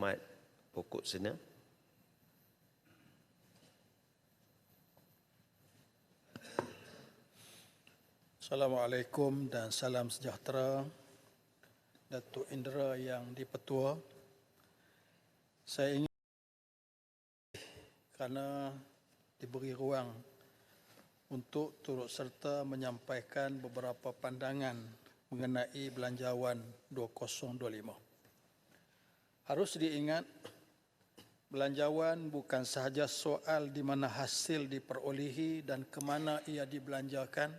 Muhammad Pokok Sena. Assalamualaikum dan salam sejahtera Datuk Indra yang dipetua. Saya ingin kerana diberi ruang untuk turut serta menyampaikan beberapa pandangan mengenai Belanjawan 2025. Harus diingat, belanjawan bukan sahaja soal di mana hasil diperolehi dan ke mana ia dibelanjakan.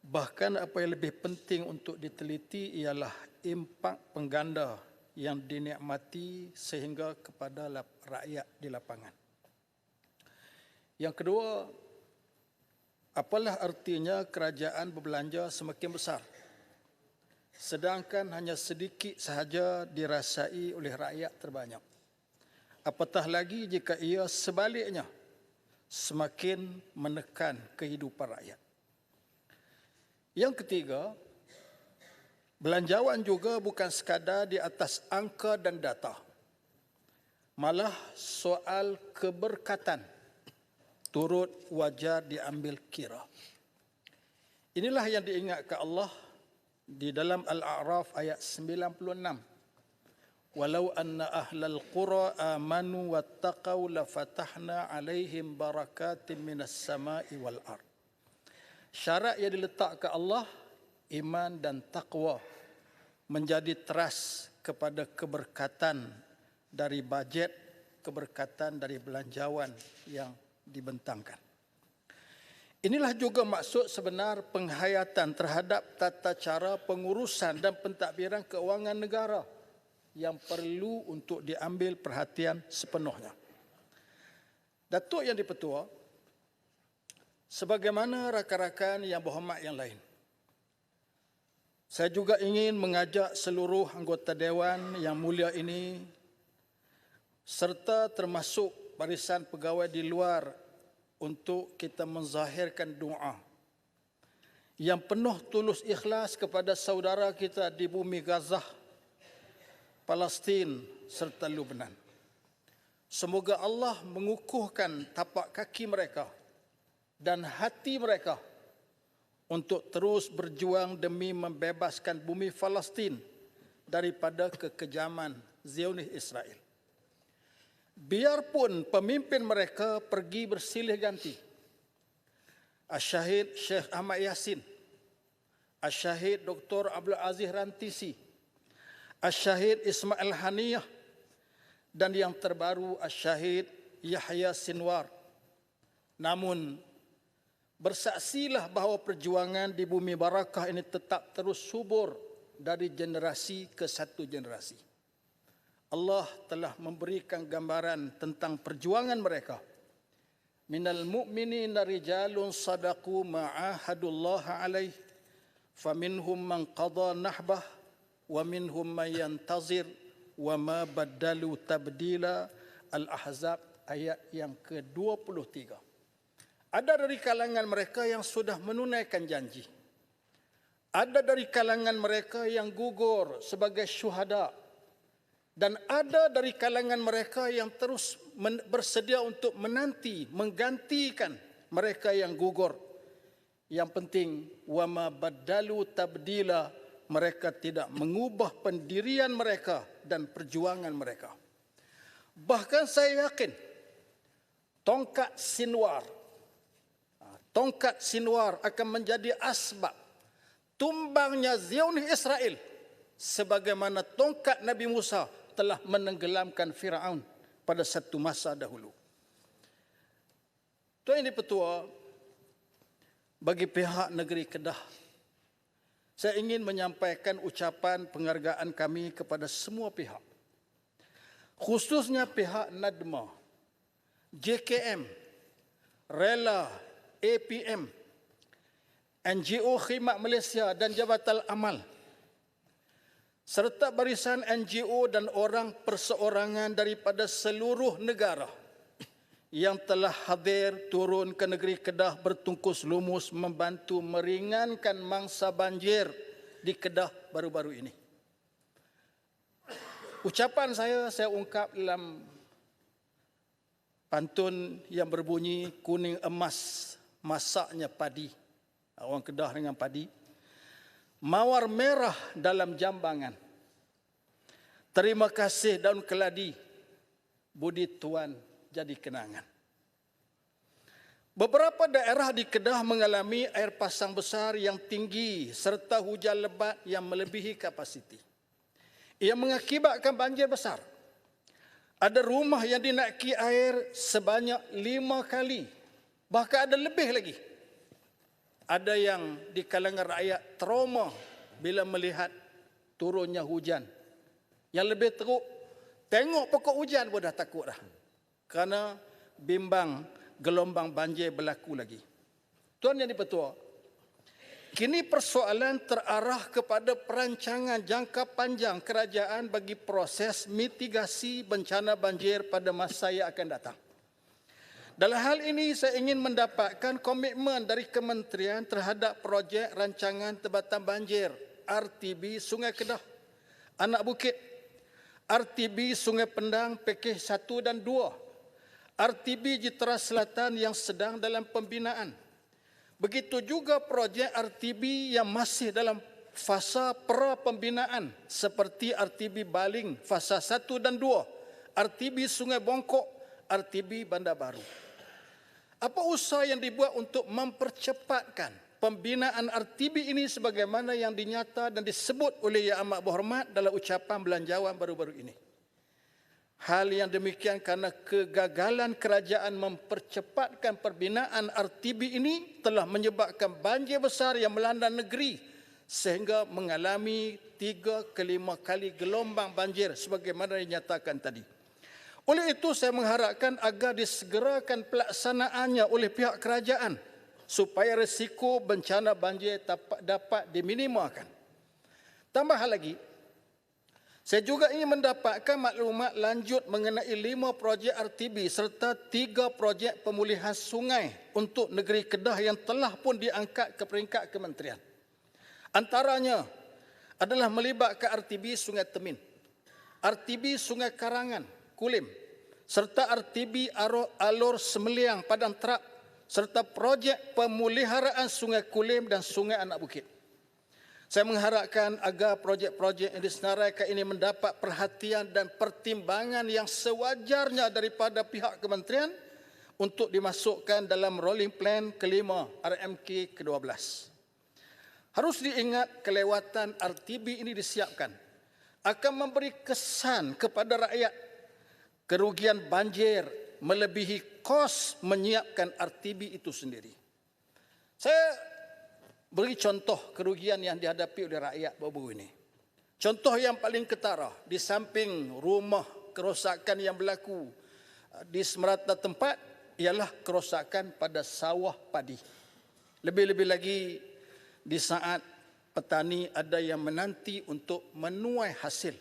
Bahkan apa yang lebih penting untuk diteliti ialah impak pengganda yang dinikmati sehingga kepada rakyat di lapangan. Yang kedua, apalah artinya kerajaan berbelanja semakin besar, sedangkan hanya sedikit sahaja dirasai oleh rakyat terbanyak. Apatah lagi jika ia sebaliknya semakin menekan kehidupan rakyat. Yang ketiga, belanjawan juga bukan sekadar di atas angka dan data. Malah soal keberkatan turut wajar diambil kira. Inilah yang diingatkan Allah di dalam Al-A'raf ayat 96. Walau anna ahlal qura amanu wattaqau lafatahna alaihim barakatin minas sama'i wal ard. Syarat yang diletakkan Allah, iman dan taqwa, menjadi teras kepada keberkatan dari bajet, keberkatan dari belanjawan yang dibentangkan. Inilah juga maksud sebenar penghayatan terhadap tata cara pengurusan dan pentadbiran keuangan negara yang perlu untuk diambil perhatian sepenuhnya. Datuk yang dipetua, sebagaimana rakan-rakan yang berhormat yang lain, saya juga ingin mengajak seluruh anggota Dewan yang mulia ini serta termasuk barisan pegawai di luar untuk kita menzahirkan doa yang penuh tulus ikhlas kepada saudara kita di bumi Gaza, Palestin serta Lebanon. Semoga Allah mengukuhkan tapak kaki mereka dan hati mereka untuk terus berjuang demi membebaskan bumi Palestin daripada kekejaman Zionis Israel. Biarpun pemimpin mereka pergi bersilih ganti, Asy-Syahid Syekh Ahmad Yasin, Asy-Syahid Dr. Abdul Aziz Rantisi, Asy-Syahid Ismail Haniyah, dan yang terbaru Asy-Syahid Yahya Sinwar. Namun, bersaksilah bahawa perjuangan di bumi Barakah ini tetap terus subur dari generasi ke satu generasi. Allah telah memberikan gambaran tentang perjuangan mereka. Minal mu'minina rijalun sadaqu ma'ahadullah alaih, faminhum man qada nahbah, wa minhum man yantazir, wa ma baddalu tabdila. Al-Ahzab ayat yang ke-23. Ada dari kalangan mereka yang sudah menunaikan janji. Ada dari kalangan mereka yang gugur sebagai syuhada. Dan ada dari kalangan mereka yang terus bersedia untuk menanti, menggantikan mereka yang gugur. Yang penting, wama baddalu tabdila, mereka tidak mengubah pendirian mereka dan perjuangan mereka. Bahkan saya yakin, tongkat Sinwar akan menjadi asbab tumbangnya Zionis Israel, sebagaimana tongkat Nabi Musa telah menenggelamkan Firaun pada satu masa dahulu. Tuan Yang Dipertua, bagi pihak negeri Kedah, saya ingin menyampaikan ucapan penghargaan kami kepada semua pihak, khususnya pihak NADMA, JKM, Rela, APM, NGO Khidmat Malaysia dan Jabatan Amal, serta barisan NGO dan orang perseorangan daripada seluruh negara yang telah hadir turun ke negeri Kedah bertungkus lumus membantu meringankan mangsa banjir di Kedah baru-baru ini. Ucapan saya ungkap dalam pantun yang berbunyi kuning emas masaknya padi. Orang Kedah dengan padi. Mawar merah dalam jambangan. Terima kasih daun keladi. Budi tuan jadi kenangan. Beberapa daerah di Kedah mengalami air pasang besar yang tinggi serta hujan lebat yang melebihi kapasiti. Ia mengakibatkan banjir besar. Ada rumah yang dinaiki air sebanyak 5 kali. Bahkan ada lebih lagi. Ada yang di kalangan rakyat trauma bila melihat turunnya hujan. Yang lebih teruk, tengok pokok hujan pun dah takut dah. Kerana bimbang gelombang banjir berlaku lagi. Tuan Yang di-Pertua, kini persoalan terarah kepada perancangan jangka panjang kerajaan bagi proses mitigasi bencana banjir pada masa yang akan datang. Dalam hal ini, saya ingin mendapatkan komitmen dari kementerian terhadap projek rancangan Tempatan Banjir RTB Sungai Kedah, Anak Bukit, RTB Sungai Pendang Pakej 1 dan 2, RTB Jitera Selatan yang sedang dalam pembinaan. Begitu juga projek RTB yang masih dalam fasa pra-pembinaan seperti RTB Baling fasa 1 dan 2, RTB Sungai Bongkok, RTB Bandar Baru. Apa usaha yang dibuat untuk mempercepatkan pembinaan RTB ini sebagaimana yang dinyata dan disebut oleh Yang Amat Berhormat dalam ucapan belanjawan baru-baru ini? Hal yang demikian karena kegagalan kerajaan mempercepatkan perbinaan RTB ini telah menyebabkan banjir besar yang melanda negeri sehingga mengalami 3 ke 5 kali gelombang banjir sebagaimana dinyatakan tadi. Oleh itu saya mengharapkan agar disegerakan pelaksanaannya oleh pihak kerajaan supaya risiko bencana banjir dapat diminimalkan. Tambah lagi, saya juga ingin mendapatkan maklumat lanjut mengenai 5 projek RTB serta 3 projek pemulihan sungai untuk negeri Kedah yang telah pun diangkat ke peringkat kementerian. Antaranya adalah melibatkan RTB Sungai Temin, RTB Sungai Karangan, Kulim, serta RTB Alor Semeliang, Padang Terak, serta projek pemeliharaan Sungai Kulim dan Sungai Anak Bukit. Saya mengharapkan agar projek-projek yang disenaraikan ini mendapat perhatian dan pertimbangan yang sewajarnya daripada pihak kementerian untuk dimasukkan dalam rolling plan kelima RMK ke-12. Harus diingat kelewatan RTB ini disiapkan akan memberi kesan kepada rakyat kerugian banjir melebihi kos menyiapkan RTB itu sendiri. Saya beri contoh kerugian yang dihadapi oleh rakyat baru-baru ini. Contoh yang paling ketara, di samping rumah kerosakan yang berlaku di semerata tempat, ialah kerosakan pada sawah padi. Lebih-lebih lagi di saat petani ada yang menanti untuk menuai hasil.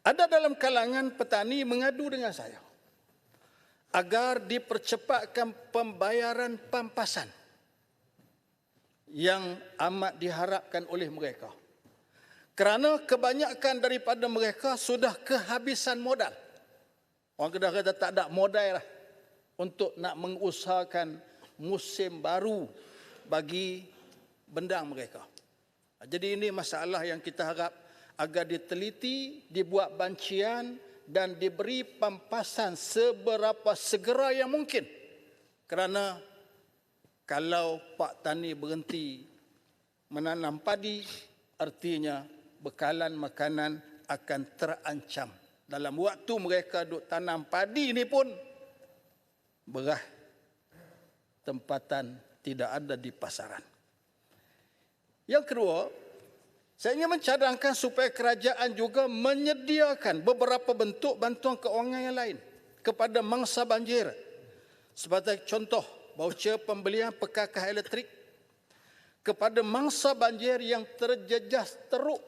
Ada dalam kalangan petani mengadu dengan saya agar dipercepatkan pembayaran pampasan yang amat diharapkan oleh mereka. Kerana kebanyakan daripada mereka sudah kehabisan modal. Orang Kedah kata tak ada modal lah untuk nak mengusahakan musim baru bagi bendang mereka. Jadi ini masalah yang kita harap agar diteliti, dibuat bancian dan diberi pampasan seberapa segera yang mungkin. Kerana kalau Pak Tani berhenti menanam padi, artinya bekalan makanan akan terancam. Dalam waktu mereka duk tanam padi ini pun, beras tempatan tidak ada di pasaran. Yang kedua, saya ingin mencadangkan supaya kerajaan juga menyediakan beberapa bentuk bantuan keuangan yang lain kepada mangsa banjir. Sebagai contoh, baucer pembelian perkakas elektrik kepada mangsa banjir yang terjejas teruk.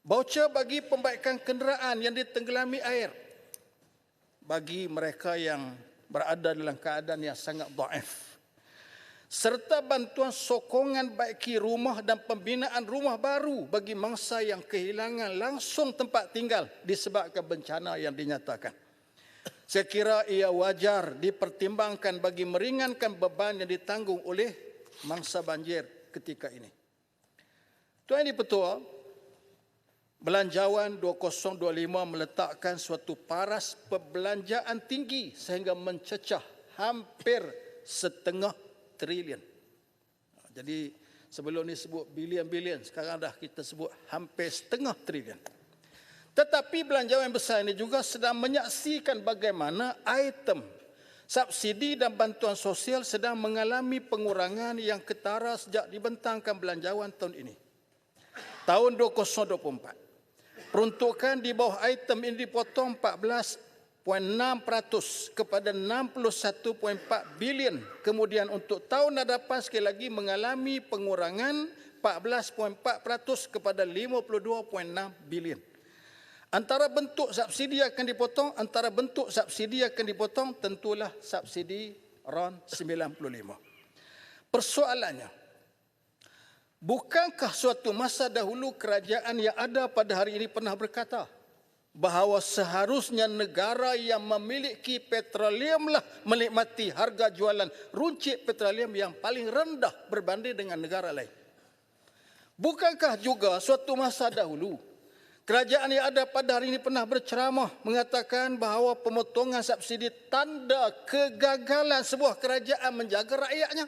Baucer bagi pembaikan kenderaan yang ditenggelami air bagi mereka yang berada dalam keadaan yang sangat dhaif. serta bantuan sokongan baiki rumah dan pembinaan rumah baru bagi mangsa yang kehilangan langsung tempat tinggal disebabkan bencana yang dinyatakan. Saya kira ia wajar dipertimbangkan bagi meringankan beban yang ditanggung oleh mangsa banjir ketika ini. Tuan Yang Dipertua, Belanjawan 2025 meletakkan suatu paras perbelanjaan tinggi sehingga mencecah hampir 0,5 triliun. Jadi sebelum ni sebut bilion-bilion, sekarang dah kita sebut hampir 0,5 triliun. Tetapi belanjawan besar ini juga sedang menyaksikan bagaimana item subsidi dan bantuan sosial sedang mengalami pengurangan yang ketara sejak dibentangkan belanjawan tahun ini. Tahun 2024. Peruntukan di bawah item ini dipotong 14,6% kepada 61,4 bilion. Kemudian untuk tahun hadapan sekali lagi mengalami pengurangan 14,4% kepada 52,6 bilion. Antara bentuk subsidi akan dipotong tentulah subsidi RON 95. Persoalannya, bukankah suatu masa dahulu kerajaan yang ada pada hari ini pernah berkata bahawa seharusnya negara yang memiliki petroleumlah menikmati harga jualan runcit petroleum yang paling rendah berbanding dengan negara lain? Bukankah juga suatu masa dahulu kerajaan yang ada pada hari ini pernah berceramah mengatakan bahawa pemotongan subsidi tanda kegagalan sebuah kerajaan menjaga rakyatnya?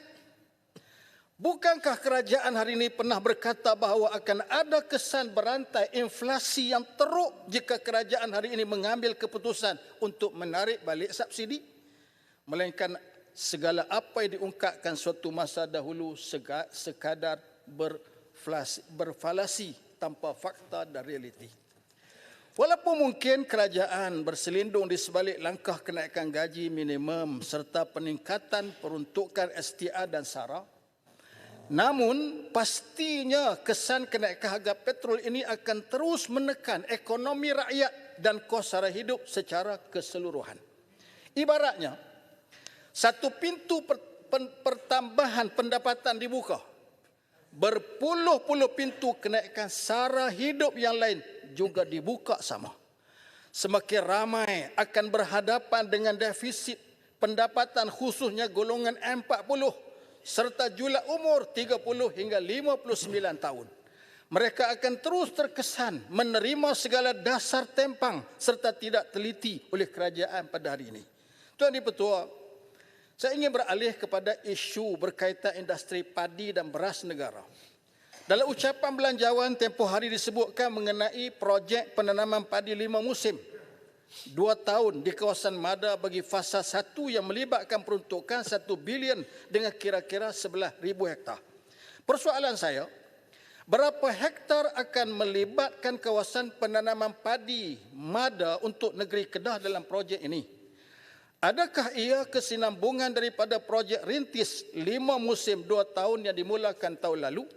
Bukankah kerajaan hari ini pernah berkata bahawa akan ada kesan berantai inflasi yang teruk jika kerajaan hari ini mengambil keputusan untuk menarik balik subsidi? Melainkan segala apa yang diungkapkan suatu masa dahulu sekadar berfalasi tanpa fakta dan realiti. Walaupun mungkin kerajaan berselindung di sebalik langkah kenaikan gaji minimum serta peningkatan peruntukan STR dan SARA, namun pastinya kesan kenaikan harga petrol ini akan terus menekan ekonomi rakyat dan kos sara hidup secara keseluruhan. Ibaratnya, satu pintu pertambahan pendapatan dibuka, berpuluh-puluh pintu kenaikan sara hidup yang lain juga dibuka sama. Semakin ramai akan berhadapan dengan defisit pendapatan khususnya golongan 40 serta jumlah umur 30 hingga 59 tahun. Mereka akan terus terkesan menerima segala dasar tempang serta tidak teliti oleh kerajaan pada hari ini. Tuan Dipertua, saya ingin beralih kepada isu berkaitan industri padi dan beras negara. Dalam ucapan belanjawan tempoh hari disebutkan mengenai projek penanaman padi 5 musim. 2 tahun di kawasan Mada bagi fasa 1 yang melibatkan peruntukan 1 bilion dengan kira-kira 11,000 hektar. Persoalan saya, berapa hektar akan melibatkan kawasan penanaman padi Mada untuk negeri Kedah dalam projek ini? Adakah ia kesinambungan daripada projek rintis 5 musim 2 tahun yang dimulakan tahun lalu?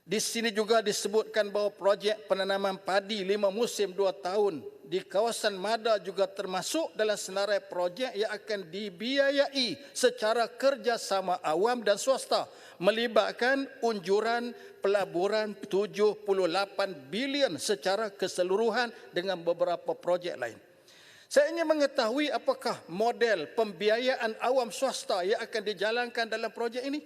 Di sini juga disebutkan bahawa projek penanaman padi 5 musim 2 tahun di kawasan Mada juga termasuk dalam senarai projek yang akan dibiayai secara kerjasama awam dan swasta melibatkan unjuran pelaburan 78 bilion secara keseluruhan dengan beberapa projek lain. Saya ingin mengetahui apakah model pembiayaan awam swasta yang akan dijalankan dalam projek ini?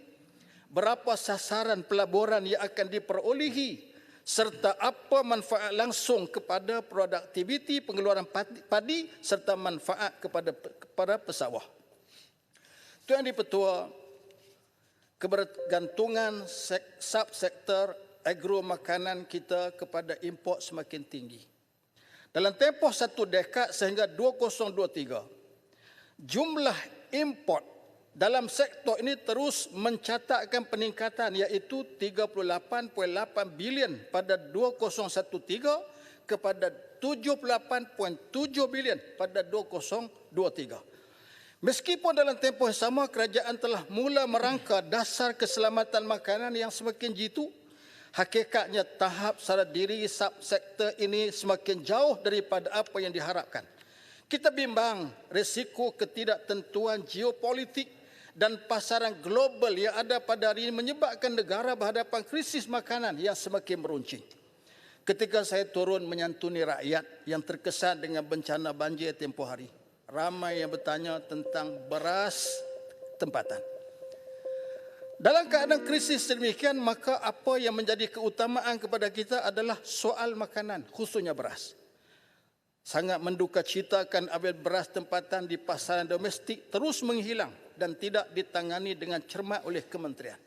Berapa sasaran pelaburan yang akan diperolehi serta apa manfaat langsung kepada produktiviti pengeluaran padi serta manfaat kepada pesawah. Tuan Dipertua, kebergantungan subsektor agro makanan kita kepada import semakin tinggi. Dalam tempoh 1 dekad sehingga 2023, jumlah import dalam sektor ini terus mencatatkan peningkatan iaitu 38,8 bilion pada 2013 kepada 78,7 bilion pada 2023. Meskipun dalam tempoh yang sama kerajaan telah mula merangka dasar keselamatan makanan yang semakin jitu, hakikatnya tahap sara diri subsektor ini semakin jauh daripada apa yang diharapkan. Kita bimbang risiko ketidaktentuan geopolitik dan pasaran global yang ada pada hari ini menyebabkan negara berhadapan krisis makanan yang semakin meruncing. Ketika saya turun menyantuni rakyat yang terkesan dengan bencana banjir tempoh hari, ramai yang bertanya tentang beras tempatan. Dalam keadaan krisis demikian, maka apa yang menjadi keutamaan kepada kita adalah soal makanan, khususnya beras. Sangat menduka citakan apabila beras tempatan di pasaran domestik terus menghilang dan tidak ditangani dengan cermat oleh kementerian.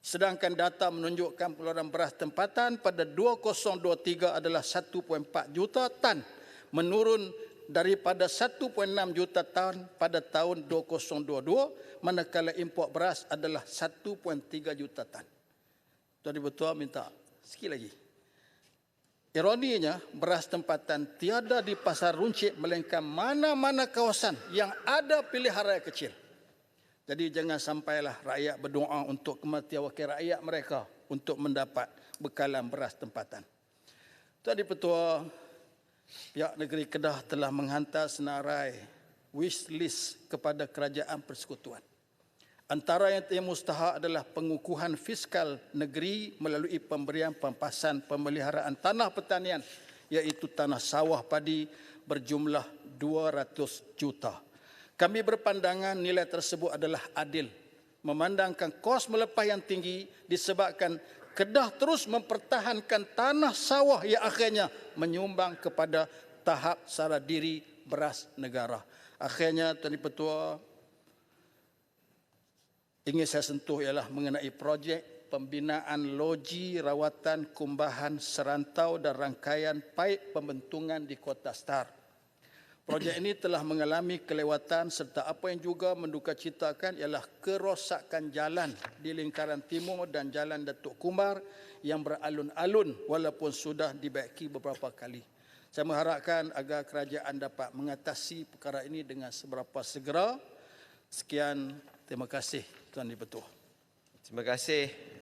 Sedangkan data menunjukkan pengeluaran beras tempatan pada 2023 adalah 1.4 juta tan, menurun daripada 1.6 juta tan pada tahun 2022, manakala import beras adalah 1.3 juta tan. Tuan Ibu Ketua minta sikit lagi. Ironinya, beras tempatan tiada di pasar runcit melainkan mana-mana kawasan yang ada pilihan rakyat kecil. Jadi jangan sampailah rakyat berdoa untuk kematian wakil rakyat mereka untuk mendapat bekalan beras tempatan. Tuan Ibu Ketua, pihak negeri Kedah telah menghantar senarai wish list kepada Kerajaan Persekutuan. Antara yang mustahak adalah pengukuhan fiskal negeri melalui pemberian pempasan pemeliharaan tanah pertanian, iaitu tanah sawah padi berjumlah 200 juta. Kami berpandangan nilai tersebut adalah adil, memandangkan kos melepas yang tinggi disebabkan Kedah terus mempertahankan tanah sawah yang akhirnya menyumbang kepada tahap sara diri beras negara. Akhirnya, Tuan Ibu Ketua, ingin saya sentuh ialah mengenai projek pembinaan loji rawatan kumbahan serantau dan rangkaian paip pembentungan di Kota Star. Projek ini telah mengalami kelewatan serta apa yang juga mendukacitakan ialah kerosakan jalan di lingkaran timur dan jalan Datuk Kumar yang beralun-alun walaupun sudah dibaiki beberapa kali. Saya mengharapkan agar kerajaan dapat mengatasi perkara ini dengan seberapa segera. Sekian, terima kasih Tuan Ibu Ketua. Terima kasih